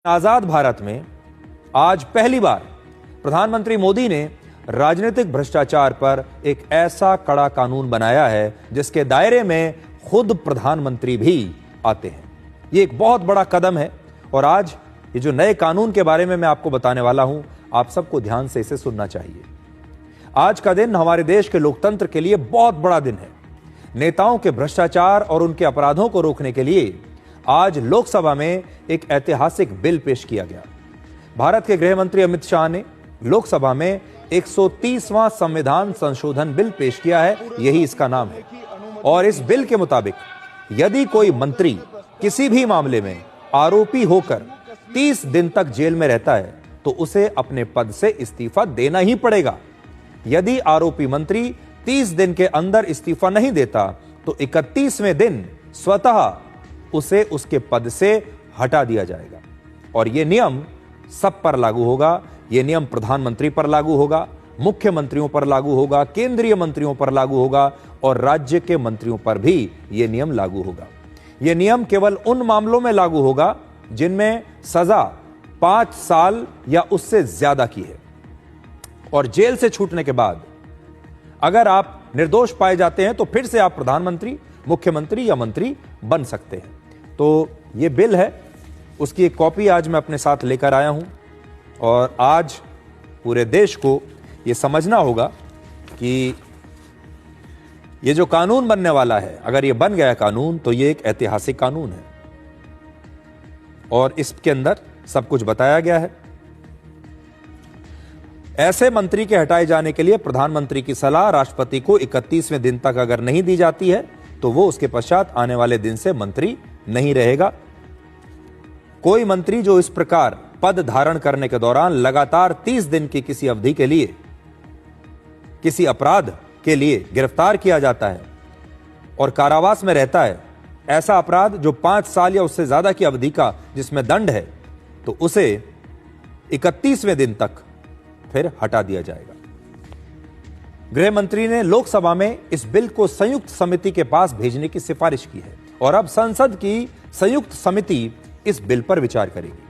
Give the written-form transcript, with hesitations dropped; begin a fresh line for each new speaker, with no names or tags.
आजाद भारत में आज पहली बार प्रधानमंत्री मोदी ने राजनीतिक भ्रष्टाचार पर एक ऐसा कड़ा कानून बनाया है जिसके दायरे में खुद प्रधानमंत्री भी आते हैं। ये एक बहुत बड़ा कदम है और आज ये जो नए कानून के बारे में मैं आपको बताने वाला हूं, आप सबको ध्यान से इसे सुनना चाहिए। आज का दिन हमारे देश के लोकतंत्र के लिए बहुत बड़ा दिन है। नेताओं के भ्रष्टाचार और उनके अपराधों को रोकने के लिए आज लोकसभा में एक ऐतिहासिक बिल पेश किया गया। भारत के गृह मंत्री अमित शाह ने लोकसभा में 130वां संविधान संशोधन बिल पेश किया है, यही इसका नाम है। और इस बिल के मुताबिक यदि कोई मंत्री किसी भी मामले में आरोपी होकर 30 दिन तक जेल में रहता है तो उसे अपने पद से इस्तीफा देना ही पड़ेगा। यदि आरोपी मंत्री 30 दिन के अंदर इस्तीफा नहीं देता तो 31वें दिन स्वतः उसे उसके पद से हटा दिया जाएगा। और यह नियम सब पर लागू होगा। यह नियम प्रधानमंत्री पर लागू होगा, मुख्यमंत्रियों पर लागू होगा, केंद्रीय मंत्रियों पर लागू होगा और राज्य के मंत्रियों पर भी यह नियम लागू होगा। यह नियम केवल उन मामलों में लागू होगा जिनमें सजा 5 साल या उससे ज्यादा की है। और जेल से छूटने के बाद अगर आप निर्दोष पाए जाते हैं तो फिर से आप प्रधानमंत्री, मुख्यमंत्री या मंत्री बन सकते हैं। तो यह बिल है, उसकी एक कॉपी आज मैं अपने साथ लेकर आया हूं और आज पूरे देश को यह समझना होगा कि यह जो कानून बनने वाला है, अगर यह बन गया कानून तो यह एक ऐतिहासिक कानून है और इसके अंदर सब कुछ बताया गया है। ऐसे मंत्री के हटाए जाने के लिए प्रधानमंत्री की सलाह राष्ट्रपति को 31वें दिन तक अगर नहीं दी जाती है तो वो उसके पश्चात आने वाले दिन से मंत्री नहीं रहेगा। कोई मंत्री जो इस प्रकार पद धारण करने के दौरान लगातार 30 दिन की किसी अवधि के लिए किसी अपराध के लिए गिरफ्तार किया जाता है और कारावास में रहता है, ऐसा अपराध जो 5 साल या उससे ज्यादा की अवधि का जिसमें दंड है, तो उसे 31वें दिन तक फिर हटा दिया जाएगा। गृह मंत्री ने लोकसभा में इस बिल को संयुक्त समिति के पास भेजने की सिफारिश की है और अब संसद की संयुक्त समिति इस बिल पर विचार करेगी।